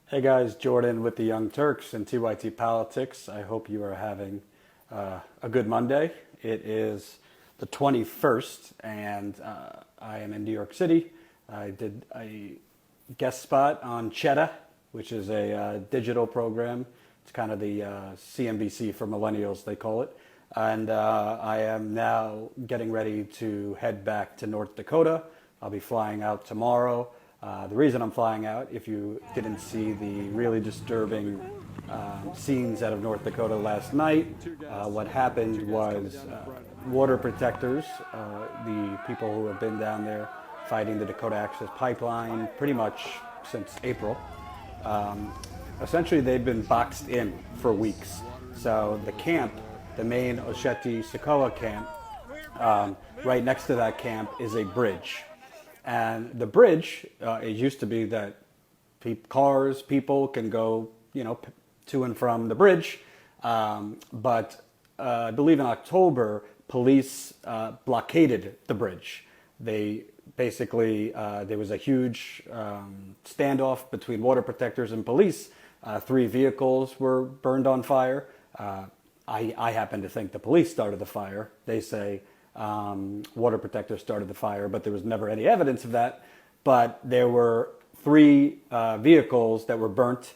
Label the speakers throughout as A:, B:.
A: Hey guys, Jordan with the Young Turks and TYT Politics. I hope you are having a good Monday. It is the 21st and I am in New York City. I did a guest spot on Cheddar, which is a digital program. It's kind of the CNBC for millennials, they call it. And I am now getting ready to head back to North Dakota. I'll be flying out tomorrow. The reason I'm flying out, if you didn't see the really disturbing scenes out of North Dakota last night, what happened was water protectors, the people who have been down there fighting the Dakota Access Pipeline pretty much since April, essentially they've been boxed in for weeks. So the camp, the main Osheti-Sokoa camp, right next to that camp is a bridge. And the bridge, it used to be that cars, people can go, to and from the bridge. But I believe in October, police blockaded the bridge. They basically, there was a huge standoff between water protectors and police. 3 vehicles were burned on fire. I happen to think the police started the fire. They say water protectors started the fire, but there was never any evidence of that. But there were 3 vehicles that were burnt,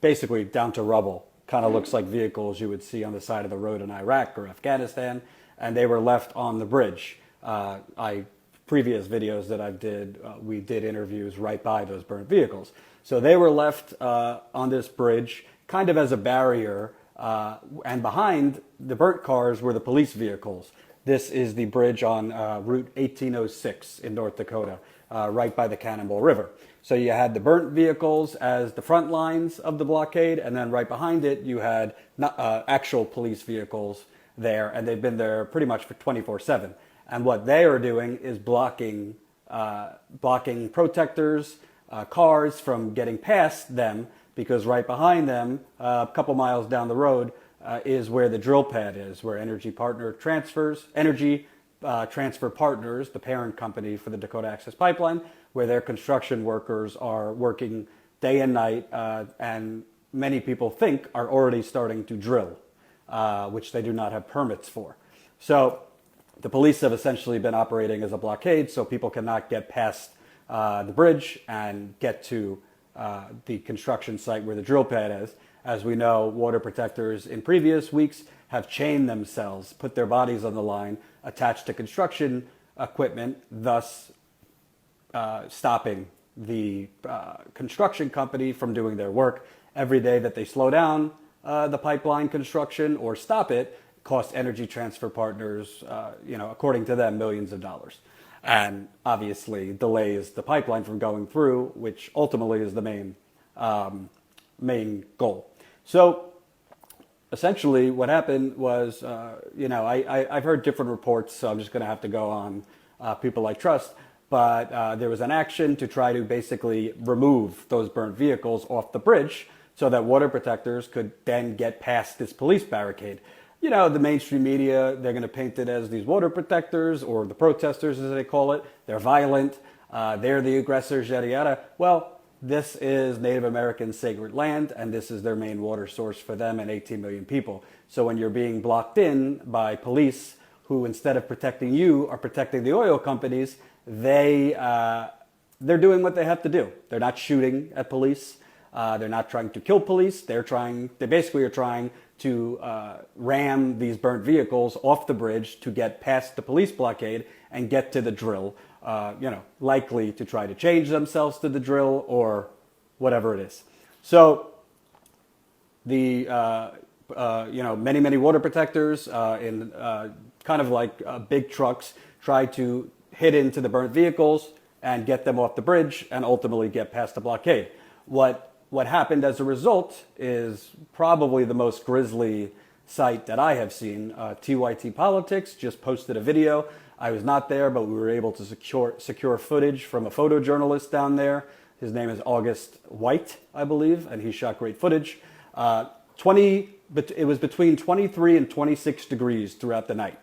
A: basically down to rubble. Kind of looks like vehicles you would see on the side of the road in Iraq or Afghanistan, and they were left on the bridge. Previous videos that I did, we did interviews right by those burnt vehicles. So they were left on this bridge, kind of as a barrier, and behind the burnt cars were the police vehicles. This is the bridge on Route 1806 in North Dakota, right by the Cannonball River. So you had the burnt vehicles as the front lines of the blockade, and then right behind it you had actual police vehicles there, and they've been there pretty much for 24/7. And what they are doing is blocking protectors, cars from getting past them, because right behind them, a couple miles down the road, is where the drill pad is, where Energy Transfer Partners, the parent company for the Dakota Access Pipeline, where their construction workers are working day and night, and many people think are already starting to drill, which they do not have permits for. So the police have essentially been operating as a blockade, so people cannot get past the bridge and get to the construction site where the drill pad is. As we know, water protectors in previous weeks have chained themselves, put their bodies on the line, attached to construction equipment, thus stopping the construction company from doing their work. Every day that they slow down the pipeline construction or stop it, costs Energy Transfer Partners, according to them, millions of dollars. And obviously delays the pipeline from going through, which ultimately is the main goal. So essentially what happened was, I've heard different reports, so I'm just going to have to go on people I trust. But there was an action to try to basically remove those burnt vehicles off the bridge so that water protectors could then get past this police barricade. The mainstream media, they're going to paint it as these water protectors, or the protesters as they call it. They're violent. They're the aggressors, yada, yada. Well, this is Native American sacred land, and this is their main water source for them and 18 million people. So when you're being blocked in by police who, instead of protecting you, are protecting the oil companies, they're doing what they have to do. They're not shooting at police. They're not trying to kill police. They basically are trying to ram these burnt vehicles off the bridge to get past the police blockade and get to the drill, likely to try to change themselves to the drill or whatever it is. So the, many water protectors in kind of like big trucks try to hit into the burnt vehicles and get them off the bridge and ultimately get past the blockade. What happened as a result is probably the most grisly sight that I have seen. TYT Politics just posted a video. I was not there, but we were able to secure footage from a photojournalist down there. His name is August White, I believe, and he shot great footage. It was between 23 and 26 degrees throughout the night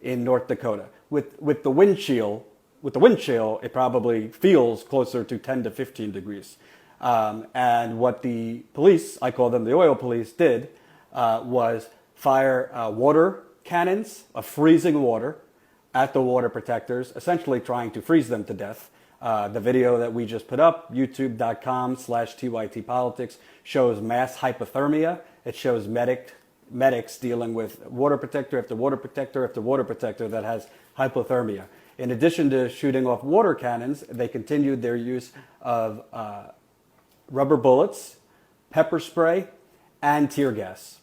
A: in North Dakota. With the wind chill, it probably feels closer to 10 to 15 degrees. And what the police, I call them the oil police, did was fire water cannons of freezing water at the water protectors, essentially trying to freeze them to death. The video that we just put up, youtube.com/TYTpolitics, shows mass hypothermia. It shows medics dealing with water protector after water protector after water protector that has hypothermia. In addition to shooting off water cannons, they continued their use of rubber bullets, pepper spray, and tear gas.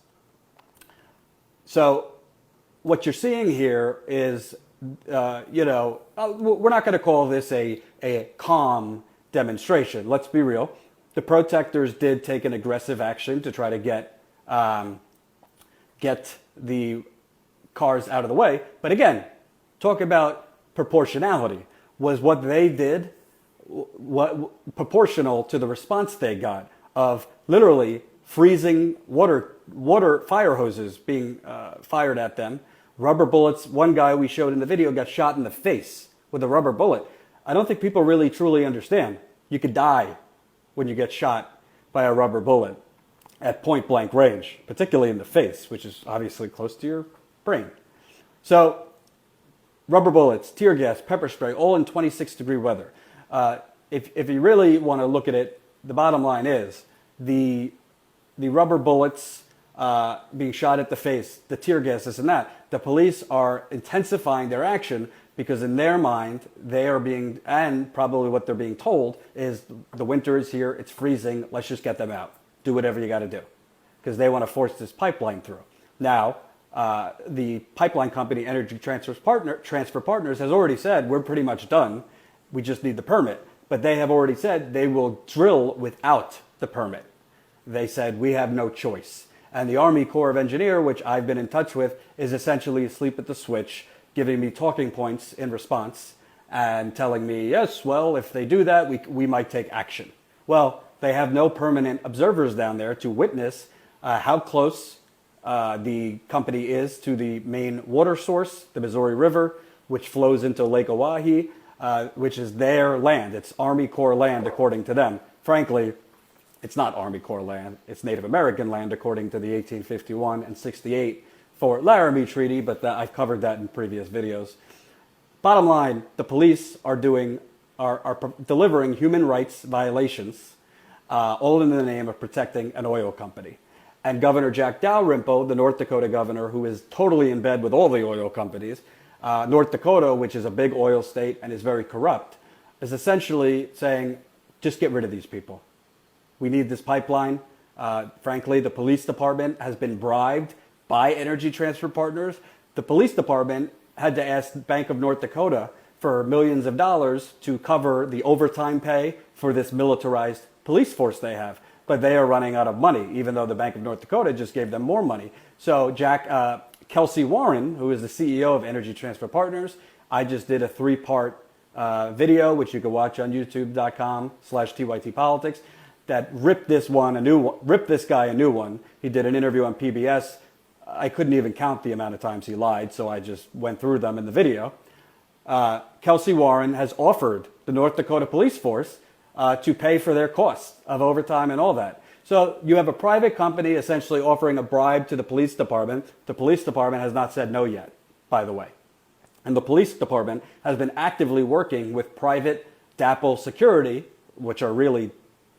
A: So what you're seeing here is, we're not going to call this a calm demonstration. Let's be real. The protesters did take an aggressive action to try to get the cars out of the way. But again, talk about proportionality. Was what they did proportional to the response they got of literally freezing water fire hoses being fired at them, rubber bullets? One guy we showed in the video got shot in the face with a rubber bullet. I don't think people really truly understand. You could die when you get shot by a rubber bullet at point blank range, particularly in the face, which is obviously close to your brain. So rubber bullets, tear gas, pepper spray, all in 26-degree weather. If you really want to look at it, the bottom line is the rubber bullets being shot at the face, the tear gas, this and that. The police are intensifying their action because in their mind, they are being, and probably what they're being told is the winter is here, it's freezing, let's just get them out. Do whatever you got to do. Because they want to force this pipeline through. Now, the pipeline company, Energy Transfer Partners, has already said, we're pretty much done. We just need the permit. But they have already said they will drill without the permit. They said, we have no choice. And the Army Corps of Engineers, which I've been in touch with, is essentially asleep at the switch, giving me talking points in response and telling me, yes, well, if they do that, we might take action. Well, they have no permanent observers down there to witness how close the company is to the main water source, the Missouri River, which flows into Lake Oahe, which is their land. It's Army Corps land, according to them. Frankly, it's not Army Corps land. It's Native American land, according to the 1851 and 68 Fort Laramie Treaty, but I've covered that in previous videos. Bottom line, the police are delivering human rights violations, all in the name of protecting an oil company. And Governor Jack Dalrymple, the North Dakota governor, who is totally in bed with all the oil companies, North Dakota, which is a big oil state and is very corrupt, is essentially saying, just get rid of these people. We need this pipeline. Frankly, the police department has been bribed by Energy Transfer Partners. The police department had to ask Bank of North Dakota for millions of dollars to cover the overtime pay for this militarized police force they have. But they are running out of money, even though the Bank of North Dakota just gave them more money. So Kelsey Warren, who is the CEO of Energy Transfer Partners, I just did a 3-part video, which you can watch on youtube.com/TYTpolitics, that ripped this guy a new one. He did an interview on PBS. I couldn't even count the amount of times he lied, so I just went through them in the video. Kelsey Warren has offered the North Dakota police force to pay for their costs of overtime and all that. So you have a private company essentially offering a bribe to the police department. The police department has not said no yet, by the way. And the police department has been actively working with private DAPL security, which are really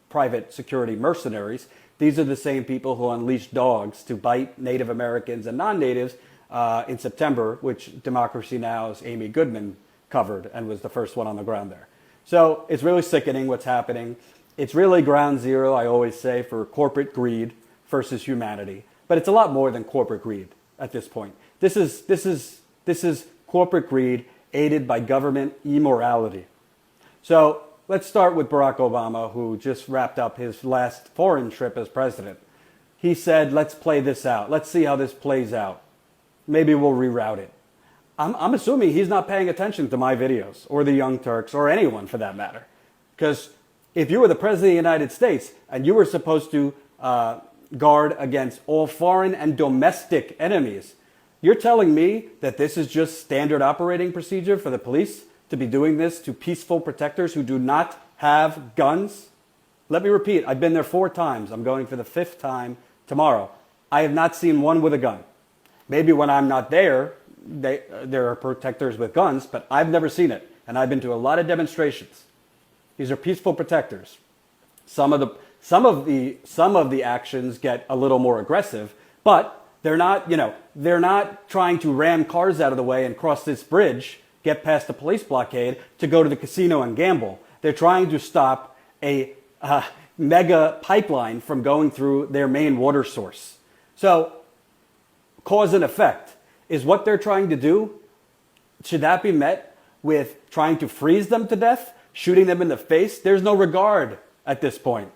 A: private security mercenaries. These are the same people who unleashed dogs to bite Native Americans and non-natives in September, which Democracy Now!'s Amy Goodman covered and was the first one on the ground there. So it's really sickening what's happening. It's really ground zero, I always say, for corporate greed versus humanity. But it's a lot more than corporate greed at this point. This is corporate greed aided by government immorality. So let's start with Barack Obama, who just wrapped up his last foreign trip as president. He said, let's play this out. Let's see how this plays out. Maybe we'll reroute it. I'm assuming he's not paying attention to my videos or the Young Turks or anyone for that matter. Because if you were the president of the United States and you were supposed to guard against all foreign and domestic enemies, you're telling me that this is just standard operating procedure for the police to be doing this to peaceful protectors who do not have guns? Let me repeat, I've been there 4 times. I'm going for the 5th time tomorrow. I have not seen one with a gun. Maybe when I'm not there, there are protectors with guns, but I've never seen it. And I've been to a lot of demonstrations. These are peaceful protectors. Some of the actions get a little more aggressive, but they're not trying to ram cars out of the way and cross this bridge, get past the police blockade to go to the casino and gamble. They're trying to stop a mega pipeline from going through their main water source. So, cause and effect is what they're trying to do. Should that be met with trying to freeze them to death, shooting them in the face? There's no regard at this point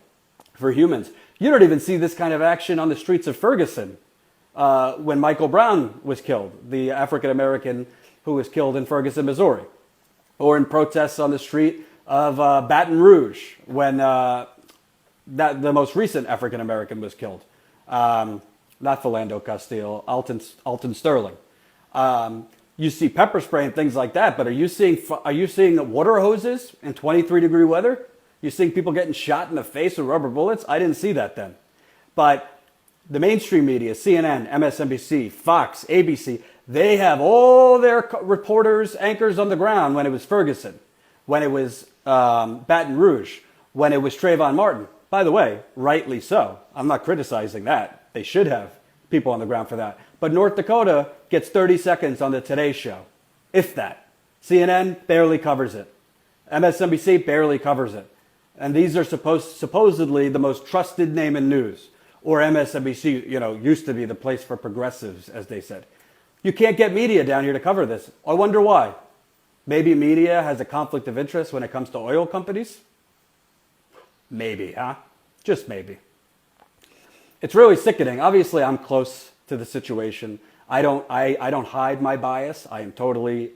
A: for humans. You don't even see this kind of action on the streets of Ferguson when Michael Brown was killed, the African-American who was killed in Ferguson, Missouri, or in protests on the street of Baton Rouge when the most recent African-American was killed. Not Philando Castile, Alton Sterling. You see pepper spray and things like that, but are you seeing water hoses in 23-degree weather? You seeing people getting shot in the face with rubber bullets? I didn't see that then. But the mainstream media, CNN, MSNBC, Fox, ABC, they have all their reporters, anchors on the ground when it was Ferguson, when it was Baton Rouge, when it was Trayvon Martin. By the way, rightly so. I'm not criticizing that. They should have people on the ground for that. But North Dakota gets 30 seconds on the Today Show, if that. CNN barely covers it. MSNBC barely covers it. And these are supposedly the most trusted name in news. Or MSNBC, used to be the place for progressives, as they said. You can't get media down here to cover this. I wonder why. Maybe media has a conflict of interest when it comes to oil companies? Maybe, huh? Just maybe. It's really sickening. Obviously, I'm close to the situation. I don't hide my bias. I am totally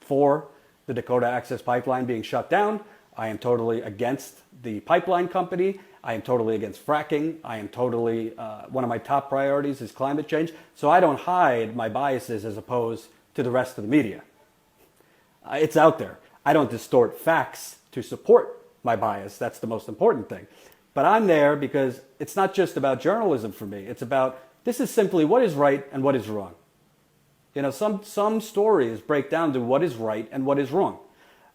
A: for the Dakota Access Pipeline being shut down. I am totally against the pipeline company. I am totally against fracking. I am totally, one of my top priorities is climate change. So I don't hide my biases as opposed to the rest of the media. It's out there. I don't distort facts to support my bias. That's the most important thing. But I'm there because it's not just about journalism for me. It's about, this is simply what is right and what is wrong. Some stories break down to what is right and what is wrong.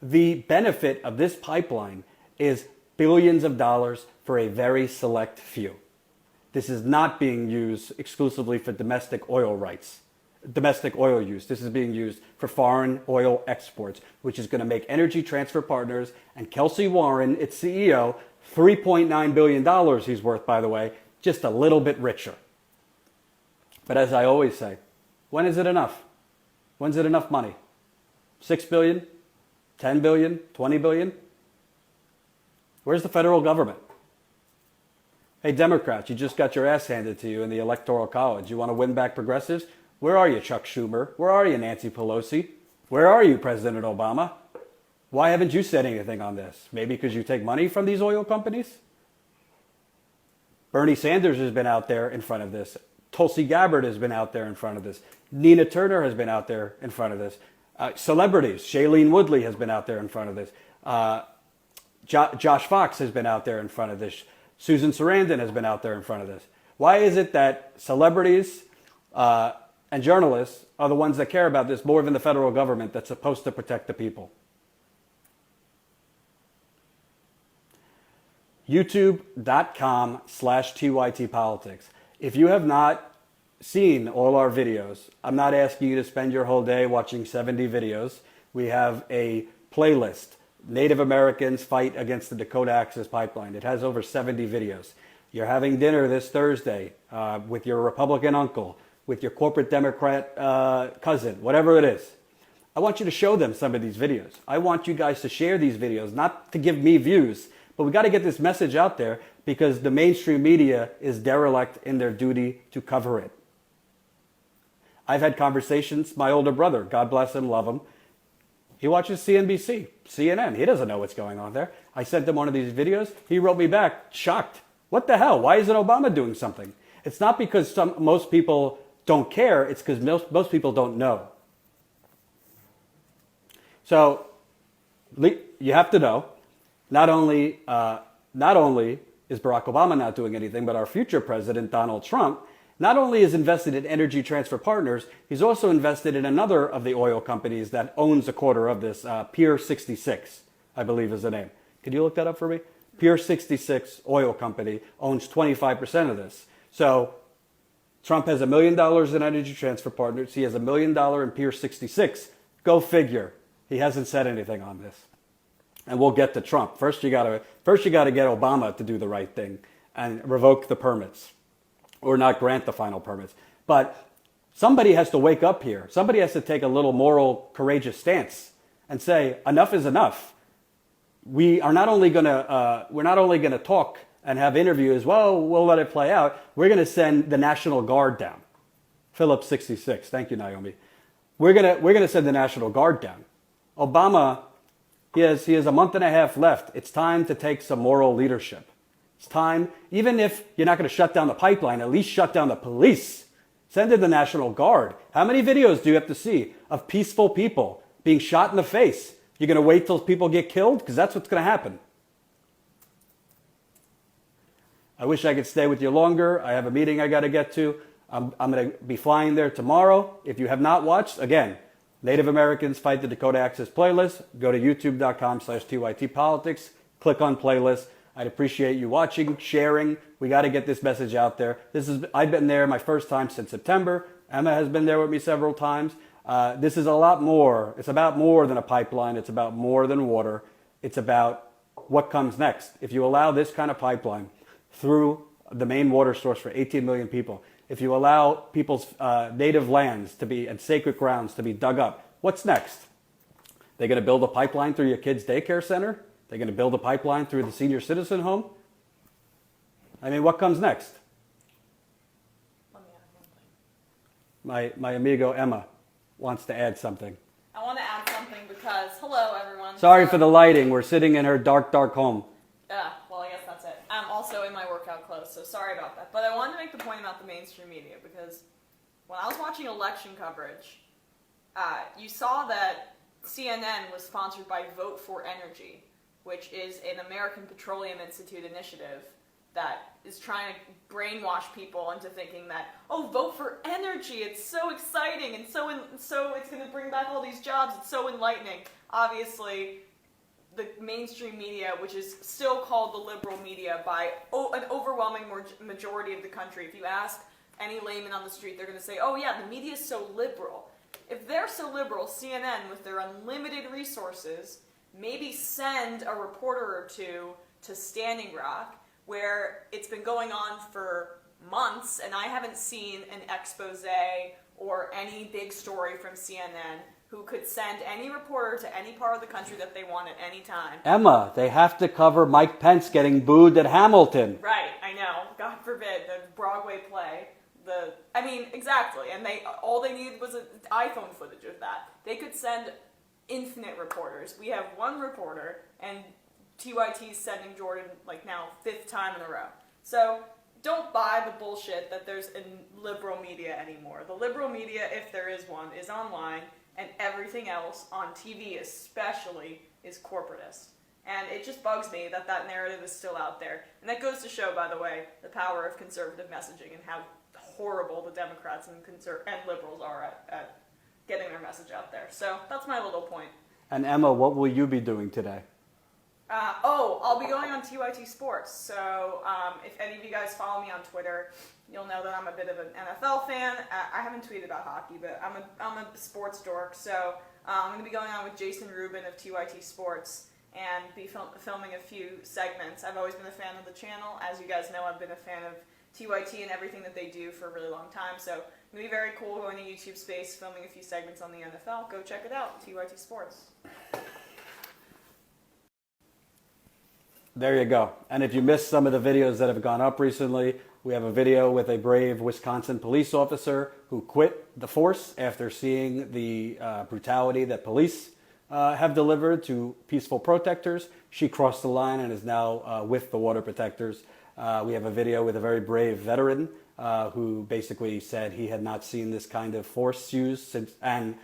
A: The benefit of this pipeline is billions of dollars for a very select few. This is not being used exclusively for domestic oil use. This is being used for foreign oil exports, which is going to make Energy Transfer Partners and Kelsey Warren, its CEO, $3.9 billion he's worth, by the way, just a little bit richer. But as I always say, when is it enough? When's it enough money? 6 billion? 10 billion? 20 billion? Where's the federal government? Hey, Democrats, you just got your ass handed to you in the Electoral College. You want to win back progressives? Where are you, Chuck Schumer? Where are you, Nancy Pelosi? Where are you, President Obama? Why haven't you said anything on this? Maybe because you take money from these oil companies? Bernie Sanders has been out there in front of this. Tulsi Gabbard has been out there in front of this. Nina Turner has been out there in front of this. Celebrities, Shailene Woodley has been out there in front of this. Josh Fox has been out there in front of this. Susan Sarandon has been out there in front of this. Why is it that celebrities and journalists are the ones that care about this more than the federal government that's supposed to protect the people? YouTube.com/TYTpolitics. If you have not seen all our videos, I'm not asking you to spend your whole day watching 70 videos. We have a playlist, Native Americans Fight Against the Dakota Access Pipeline. It has over 70 videos. You're having dinner this Thursday with your Republican uncle, with your corporate Democrat cousin, whatever it is. I want you to show them some of these videos. I want you guys to share these videos, not to give me views, but we got to get this message out there because the mainstream media is derelict in their duty to cover it. I've had conversations, my older brother, God bless him, love him, he watches CNBC, CNN. He doesn't know what's going on there. I sent him one of these videos. He wrote me back, shocked. What the hell? Why isn't Obama doing something? It's not because most people don't care. It's because most people don't know. So you have to know, not only not only is Barack Obama not doing anything, but our future president, Donald Trump, not only is invested in Energy Transfer Partners, he's also invested in another of the oil companies that owns a quarter of this, Pier 66, I believe is the name. Could you look that up for me? Pier 66 oil company owns 25% of this. So Trump has $1 million in Energy Transfer Partners. He has $1 million in Pier 66. Go figure. He hasn't said anything on this. And we'll get to Trump. First you gotta get Obama to do the right thing and revoke the permits or not grant the final permits. But somebody has to wake up here. Somebody has to take a little moral, courageous stance and say, enough is enough. We're not only gonna talk and have interviews, well, we'll let it play out. We're gonna send the National Guard down. Phillips 66, thank you, Naomi. We're gonna send the National Guard down. Obama, he has a month and a half left. It's time to take some moral leadership. It's time, even if you're not gonna shut down the pipeline, at least shut down the police. Send in the National Guard. How many videos do you have to see of peaceful people being shot in the face? You're gonna wait till people get killed? Because that's what's gonna happen. I wish I could stay with you longer. I have a meeting I got to get to. I'm going to be flying there tomorrow. If you have not watched, again, Native Americans Fight the Dakota Access playlist. Go to youtube.com/TYTpolitics. Click on playlist. I'd appreciate you watching, sharing. We got to get this message out there. I've been there my first time since September. Emma has been there with me several times. This is a lot more. It's about more than a pipeline. It's about more than water. It's about what comes next. If you allow this kind of pipeline through the main water source for 18 million people, if you allow people's native lands to be and sacred grounds to be dug up, what's next? They're going to build a pipeline through your kid's daycare center? They're going to build a pipeline through the senior citizen home? I mean, what comes next?
B: Let me add one thing.
A: My amigo Emma wants to add something.
B: I want to add something because, hello everyone.
A: Sorry for the lighting. We're sitting in her dark, dark home.
B: Well, I guess that's it. I'm also in my workout clothes, so sorry about that. But I wanted to make the point about the mainstream media because when I was watching election coverage, you saw that CNN was sponsored by Vote for Energy, which is an American Petroleum Institute initiative that is trying to brainwash people into thinking that, oh, vote for energy, it's so exciting, and so it's going to bring back all these jobs, it's so enlightening. Obviously, the mainstream media, which is still called the liberal media by an overwhelming majority of the country. If you ask any layman on the street, they're going to say, oh yeah, the media is so liberal. If they're so liberal, CNN, with their unlimited resources, maybe send a reporter or two to Standing Rock, where it's been going on for months, and I haven't seen an expose or any big story from CNN who could send any reporter to any part of the country that they want at any time.
A: Emma, they have to cover Mike Pence getting booed at Hamilton.
B: Right, I know. God forbid, the Broadway play. Exactly. And all they needed was an iPhone footage of that. They could send infinite reporters. We have one reporter, and TYT's sending Jordan, now 5th time in a row. So don't buy the bullshit that there's a liberal media anymore. The liberal media, if there is one, is online, and everything else on TV especially is corporatist. And it just bugs me that that narrative is still out there. And that goes to show, by the way, the power of conservative messaging and how horrible the Democrats and liberals are at getting their message out there. So that's my little point.
A: And Emma, what will you be doing today?
B: I'll be going on TYT Sports. So if any of you guys follow me on Twitter, you'll know that I'm a bit of an NFL fan. I haven't tweeted about hockey, but I'm a sports dork. So I'm going to be going on with Jason Rubin of TYT Sports and be filming a few segments. I've always been a fan of the channel. As you guys know, I've been a fan of TYT and everything that they do for a really long time. So it's going to be very cool going to YouTube space, filming a few segments on the NFL. Go check it out, TYT Sports.
A: There you go. And if you missed some of the videos that have gone up recently, we have a video with a brave Wisconsin police officer who quit the force after seeing the brutality that police have delivered to peaceful protesters. She crossed the line and is now with the water protectors. We have a video with a very brave veteran who basically said he had not seen this kind of force used and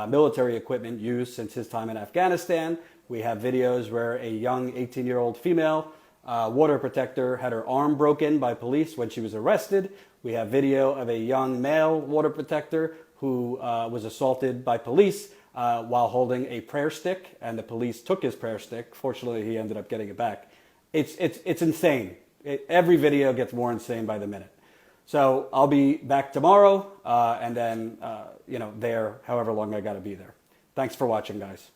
A: military equipment used since his time in Afghanistan. We have videos where a young 18-year-old female water protector had her arm broken by police when she was arrested. We have video of a young male water protector who was assaulted by police while holding a prayer stick, and the police took his prayer stick. Fortunately, he ended up getting it back. It's insane. Every video gets more insane by the minute. So I'll be back tomorrow, and then there however long I got to be there. Thanks for watching, guys.